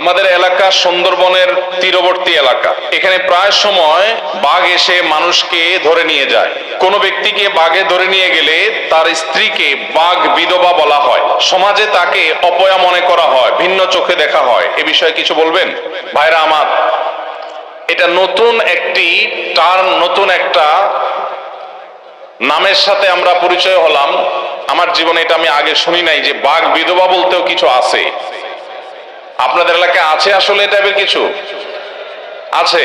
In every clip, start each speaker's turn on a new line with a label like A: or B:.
A: আমাদের এলাকা সুন্দরবনের তীরবর্তী এলাকা। এখানে প্রায় সময় বাঘ এসে মানুষকে ধরে নিয়ে যায়। কোনো ব্যক্তিকে বাঘে ধরে নিয়ে গেলে তার স্ত্রীকে বাঘ বিধবা বলা হয়। সমাজে তাকে অপয়া মনে করা হয়, ভিন্ন চোখে দেখা হয়। এ বিষয়ে কিছু বলবেন ভাইরা আমার? এটা নতুন একটি টার্ম, নতুন একটা নামের সাথে আমরা পরিচয় হলাম। আমার জীবনে এটা আমি আগে শুনি নাই যে বাঘ বিধবা বলতেও কিছু আছে। আপনাদের এলাকায় আছে আসলে এই টাইপের কিছু আছে?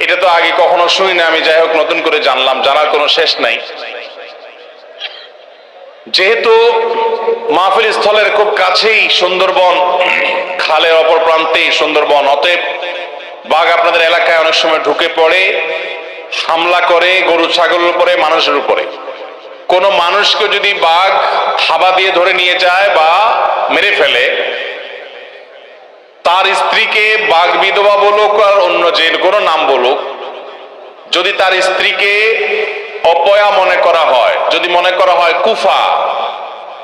A: এটা তো আগে কখনো শুনি না আমি। যাই হোক, নতুন করে জানলাম, জানার কোনো শেষ নাই। যেহেতু মাহফিল স্থলের খুব কাছেই সুন্দরবন, খালের অপর প্রান্তেই সুন্দরবন, অতএব বাঘ আপনাদের এলাকায় অনেক সময় ঢুকে পড়ে, হামলা করে গরু ছাগলের উপরে, মানুষের উপরে। কোন মানুষকে যদি বাঘ থাবা দিয়ে ধরে নিয়ে যায় বা মেরে ফেলে, তার স্ত্রীকে বাঘ বিধবা বলুক আর অন্য যে কোনো নাম বলুক, যদি তার স্ত্রীকে অপয়া মনে করা হয়, যদি মনে করা হয় কুফা,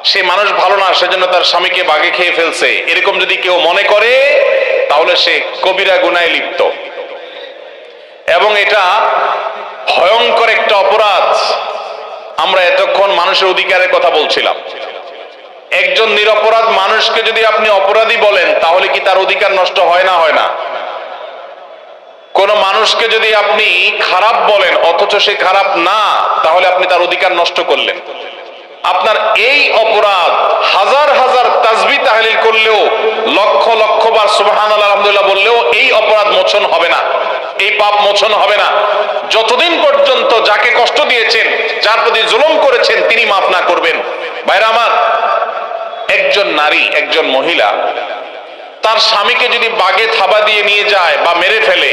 A: সে মানুষ ভালো না, সেজন্য তার স্বামীকে বাঘে খেয়ে ফেলছে, এরকম যদি কেউ মনে করে, তাহলে সে কবিরা গুনাহে লিপ্ত। এবং এটা ভয়ঙ্কর একটা অপরাধ। আমরা এতক্ষণ মানুষের অধিকারের কথা বলছিলাম। একজন নিরপরাধ মানুষকে যদি আপনি অপরাধী বলেন, তাহলে কি তার অধিকার নষ্ট হয় না? হয় না? কোন মানুষকে যদি আপনি খারাপ বলেন অথচ সে খারাপ না, তাহলে আপনি তার অধিকার নষ্ট করলেন। আপনার এই অপরাধ হাজার হাজার তাসবিহ তাহলিল করলেও, লক্ষ লক্ষ বার সুবহানাল্লাহ আলহামদুলিল্লাহ বললেও এই অপরাধ মোচন হবে না, এই পাপ মোচন হবে না, যতদিন পর্যন্ত যাকে কষ্ট দিয়েছেন, যার প্রতি জুলুম করেছেন, তিনি মাফ না করবেন। ভাইরা আমার, একজন নারী, একজন মহিলা তার স্বামীকে যদি বাঘে থাবা দিয়ে নিয়ে যায় বা মেরে ফেলে,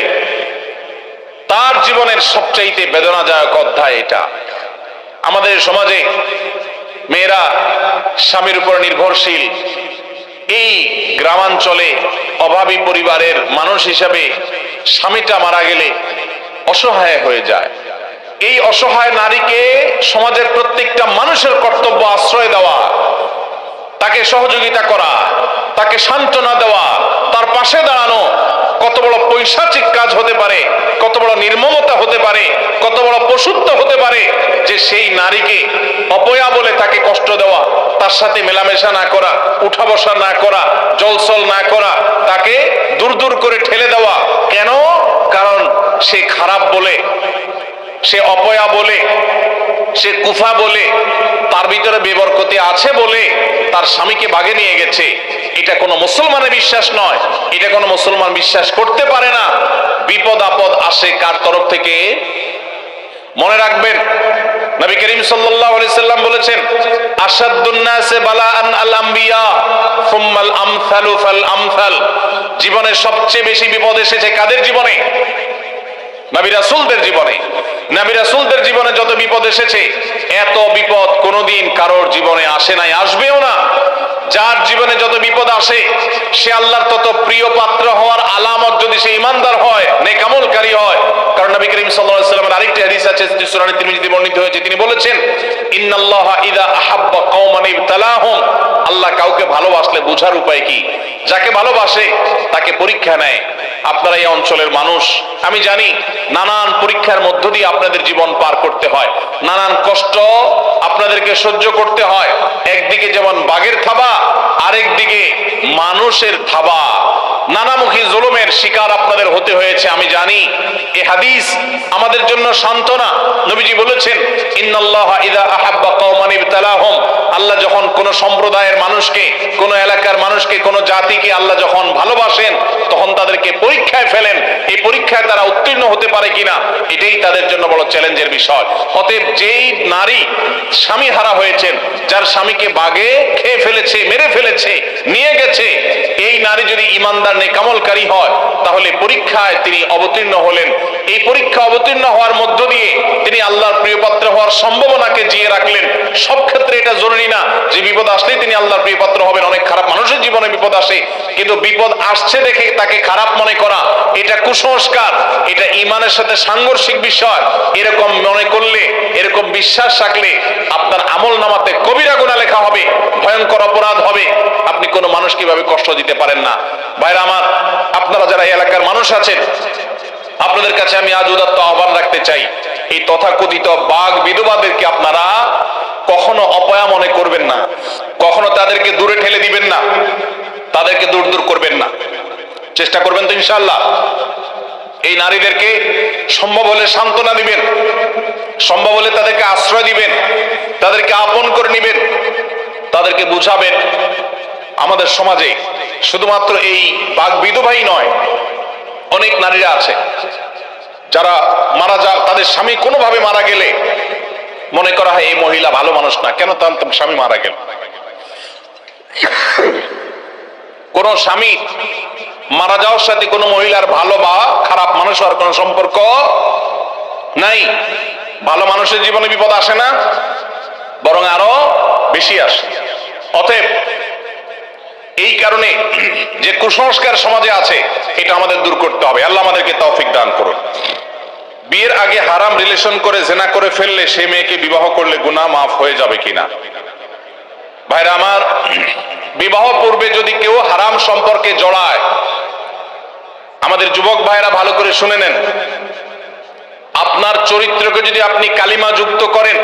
A: তার জীবনের সবচাইতে বেদনাদায়ক অধ্যায় এটা। আমাদের সমাজে মেয়েরা স্বামীর উপর নির্ভরশীল। এই গ্রামাঞ্চলে অভাবী পরিবারের মানুষ হিসাবে স্বামীটা মারা গেলে অসহায় হয়ে যায়। এই অসহায় নারীকে সমাজের প্রত্যেকটা মানুষের কর্তব্য আশ্রয় দেওয়া, তাকে সহযোগিতা করা, তাকে সান্ত্বনা দেওয়া, তার পাশে দাঁড়ানো। কত বড় পৈশাচিক কাজ হতে পারে, কত বড় নির্মমতা হতে পারে, কত বড় পশুত্ব হতে পারে যে সেই নারীকে অপয়া বলে তাকে কষ্ট দেওয়া, তার সাথে মেলামেশা না করা, উঠা বসা না করা, জলসল না করা, তাকে দূর দূর করে ঠেলে দেওয়া। কেন? কারণ সে খারাপ বলে, সে অপয়া বলে, সে কুফা বলে, তার ভিতরে বেবরকতি আছে বলে তার স্বামীকে বাগে নিয়ে গেছে। এটা কোনো মুসলমানের বিশ্বাস নয়, এটা কোনো মুসলমান বিশ্বাস করতে পারে না। বিপদ আপদ আসে কার তরফ থেকে? মনে রাখবেন, নবী করিম সাল্লাল্লাহু আলাইহি সাল্লাম বলেছেন, আশাদ্দুন নাসে বালাআন আল আম্বিয়া সুম্মাল আমসালু ফাল আমসাল। জীবনে সবচেয়ে বেশি বিপদ এসেছে কাদের জীবনে? নবী রাসূলদের জীবনে। নবী রাসূলদের জীবনে যত বিপদ এসেছে, এত বিপদ কোনোদিন কারোর জীবনে আসে নাই, আসবেও না। যার জীবনে যত বিপদ আসে, সে আল্লাহর তত প্রিয় পাত্র হওয়ার আলামত যদি সে ঈমানদার হয়, নেক আমলকারী হয়। কারণ নবী করিম সাল্লাল্লাহু আলাইহি ওয়াসাল্লামের আরেকটি হাদিস আছে, সুনান তিরমিজিতে বর্ণিত হয়েছে। তিনি বলেছেন, ইন্নাল্লাহা ইযা আহাব্বা কওমান ইবতালাহুম। আল্লাহ কাউকে ভালোবাসলে বোঝার উপায় কি? যাকে ভালোবাসে তাকে পরীক্ষা নেয়। আপনারা এই অঞ্চলের মানুষ, আমি জানি নানান পরীক্ষার মধ্য দিয়ে আপনাদের জীবন পার করতে হয়, নানান কষ্ট আপনাদেরকে সহ্য করতে হয়। একদিকে যেমন বাঘের থাবা, আরেকদিকে মানুষের থাবা, নানামুখী জুলুমের শিকার আপনাদের হতে হয়েছে। আমি জানি এই হাদিস আমাদের জন্য সান্ত্বনা। নবীজি বলেছেন, ইন্নাল্লাহা ইযা আহাব্বা কওমান ইবতালাহুম। আল্লাহ যখন কোন সম্প্রদায়ের মানুষকে, কোন এলাকার মানুষকে, কোন জাতিকে আল্লাহ যখন ভালোবাসেন, তখন তাদেরকে পরীক্ষায় ফেলেন। এই পরীক্ষায় তারা উত্তীর্ণ হতে পারে কিনা, এটাই তাদের জন্য বড় চ্যালেঞ্জের বিষয়। অতএব যেই নারী স্বামী হারা হয়েছেন, যার স্বামীকে বাঘে খেয়ে ফেলেছে, মেরে ফেলেছে, নিয়ে গেছে, এই নারী যদি ঈমানদার নেক আমলকারী হয়, তাহলে পরীক্ষায় তিনি অবতীর্ণ হলেন। এই পরীক্ষা অবতীর্ণ হওয়ার মধ্য দিয়ে তিনি আল্লাহর প্রিয় পাত্র হওয়ার সম্ভাবনাকে জিয়ে রাখলেন। সব ক্ষেত্রে এটা জরুরি না যে বিপদ আসলেই তিনি আল্লাহর প্রিয় পাত্র হবেন। অনেক খারাপ মানুষের জীবনে বিপদ আসে, কিন্তু বিপদ আসছে দেখে তাকে খারাপ মনে করা এটা কুসংস্কার, এটা ঈমানের সাথে সাংঘর্ষিক বিষয়। এরকম মনে করলে, এরকম বিশ্বাস রাখলে আপনার আমল নামাতে কবিরা গুনাহ লেখা হবে, ভয়ঙ্কর অপরাধ হবে। আপনি কোনো মানুষকে কিভাবে কষ্ট দিতে পারেন না। ভাইরা আমার, আপনারা যারা এই এলাকার মানুষ আছেন, আপনাদের কাছে আমি আজ উদাত্ত আহ্বান রাখতে চাই, এই তথাকথিত বাঘ বিধবাদেরকে আপনারা কখনো অপয়া মনে করবেন না, কখনো তাদেরকে দূরে ঠেলে দিবেন না, তাদেরকে দূর দূর করবেন না। চেষ্টা করবেন তো ইনশাআল্লাহ। এই নারীদেরকে সম্ভব হলে সান্ত্বনা দিবেন, সম্ভব হলে তাদেরকে আশ্রয় দিবেন, তাদেরকে আপন করে নিবেন, তাদেরকে বুঝাবেন আমাদের সমাজে শুধুমাত্র এই বাঘ বিধবাই নয়, অনেক নারীরা আছে যারা মারা যা, তাদের স্বামী কোনোভাবে মারা গেলে মনে করা হয় এই মহিলা ভালো মানুষ না, কেন তার স্বামী মারা গেল। কোন স্বামী মারা যাওয়ার সাথে কোন মহিলার ভালো বা খারাপ মানুষ হওয়ার কোন সম্পর্ক নাই। ভালো মানুষের জীবনে বিপদ আসে না, বরং আরো বেশি আসে। অতএব এই কারণে যে কুসংস্কার সমাজে আছে এটা আমাদের দূর করতে হবে। আল্লাহ আমাদেরকে তৌফিক দান করুন। বিয়ের আগে হারাম রিলেশন করে জিনা করে ফেললে সে মেয়েকে বিবাহ করলে গুনাহ মাফ হয়ে যাবে কিনা? ভাইরা আমার, বিবাহ পূর্বে যদি কেউ হারাম সম্পর্কে জড়ায়, আমাদের যুবক ভাইরা ভালো করে শুনে নেন, আপনার চরিত্রকে যদি আপনি কালিমা যুক্ত করেন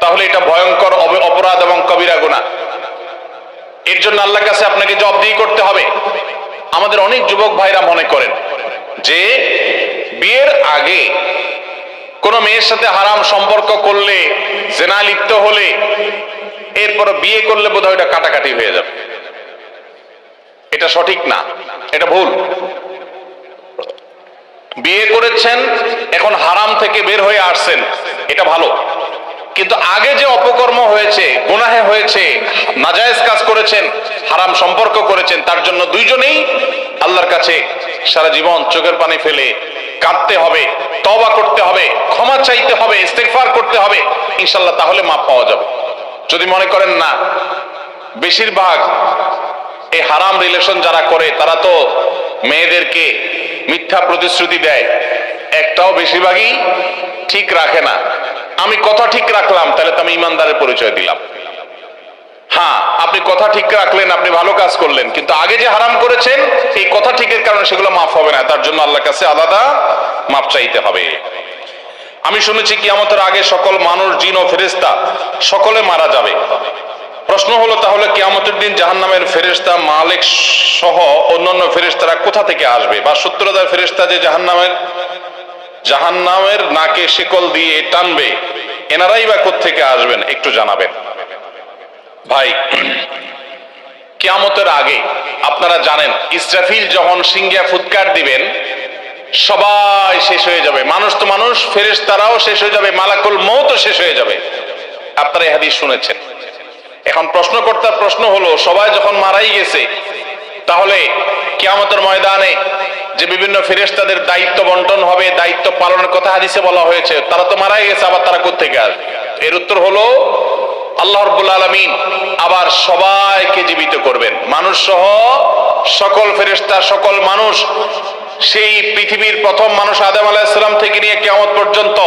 A: তাহলে এটা ভয়ঙ্কর অপরাধ এবং কবিরা গুনাহ। এর জন্য আল্লাহর কাছে আপনাকে জবাবদিহি করতে হবে। আমাদের অনেক যুবক ভাইরা মনে করেন যে বিয়ের আগে কোন মেয়ের সাথে হারাম সম্পর্ক করলে, জিনা লিপ্ত হলে, এরপর বিয়ে করলে বোধহয় এটা কাটাকাটি হয়ে যাবে। এটা সঠিক না, এটা ভুল। বিয়ে করেছেন, এখন হারাম থেকে বের হয়ে আসছেন, এটা ভালো। কিন্তু আগে যে অপকর্ম হয়েছে, গুনাহে হয়েছে, নাজায়েজ কাজ করেছেন, হারাম সম্পর্ক করেছেন, তার জন্য দুইজনেই আল্লাহর কাছে সারা জীবন চোখের পানি ফেলে কাঁদতে হবে, তওবা করতে হবে, ক্ষমা চাইতে হবে, ইস্তেগফার করতে হবে, ইনশাআল্লাহ তাহলে মাপ পাওয়া যাবে। যদি মনে করেন না, বেশিরভাগ এই হারাম রিলেশন যারা করে তারা তো মেয়েদেরকে মিথ্যা প্রতিশ্রুতি দেয়, একটাও বেশিরভাগই ঠিক রাখে না। আমি কথা ঠিক রাখলাম, তাহলে তো আমি ইমানদারের পরিচয় দিলাম। হ্যাঁ, আপনি কথা ঠিক রাখলেন, আপনি ভালো কাজ করলেন, কিন্তু আগে যে হারাম করেছেন এই কথা ঠিকের কারণে সেগুলো মাফ হবে না, তার জন্য আল্লাহর কাছে আলাদা মাপ চাইতে হবে। আমি শুনেছি কিয়ামতের আগে সকল মানুষ, জিন ও ফেরেশতা সকলে মারা যাবে। প্রশ্ন হলো, তাহলে কিয়ামতের দিন জাহান্নামের ফেরেশতা মালিক সহ অন্যান্য ফেরেশতারা কোথা থেকে আসবে? বা 70,000 ফেরেশতা যে জাহান্নামের নাকে শিকল দিয়ে টানবে, এনারাই বা কোত্থেকে আসবেন একটু জানাবেন। ভাই, কিয়ামতের আগে আপনারা জানেন ইসরাফিল যখন সিংহা ফুৎকার দিবেন সবাই শেষ হয়ে যাবে। মানুষ তো মানুষ, ফেরেশতারাও শেষ হয়ে যাবে, মালাকুল মউতও শেষ হয়ে যাবে। আপনারা এই হাদিস শুনেছেন। এখন প্রশ্নকর্তার প্রশ্ন হলো, সবাই যখন মারাই গেছে, তাহলে কিয়ামতের ময়দানে যে বিভিন্ন ফেরেশতাদের দায়িত্ব বন্টন হবে, দায়িত্ব পালনের কথা হাদিসে বলা হয়েছে, তারা তো মারাই গেছে, আবার তারা কোত্থেকে আসবে? এর উত্তর হলো, আল্লাহ রাব্বুল আলামিন আবার সবাইকে জীবিত করবেন, মানুষ সহ সকল ফেরেশতা, সকল মানুষ। সেই পৃথিবীর প্রথম মানুষ আদম আলাইহিস সালাম থেকে নিয়ে কিয়ামত পর্যন্ত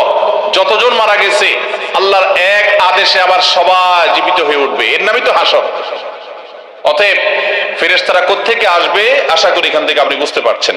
A: যতজন মারা গেছে, আল্লাহর এক আদেশে আবার সবাই জীবিত হয়ে উঠবে। এর নামই তো হাসর। অতএব ফেরেশতারা কোত্থেকে আসবে, আশা করি এখান থেকে আপনি বুঝতে পারছেন।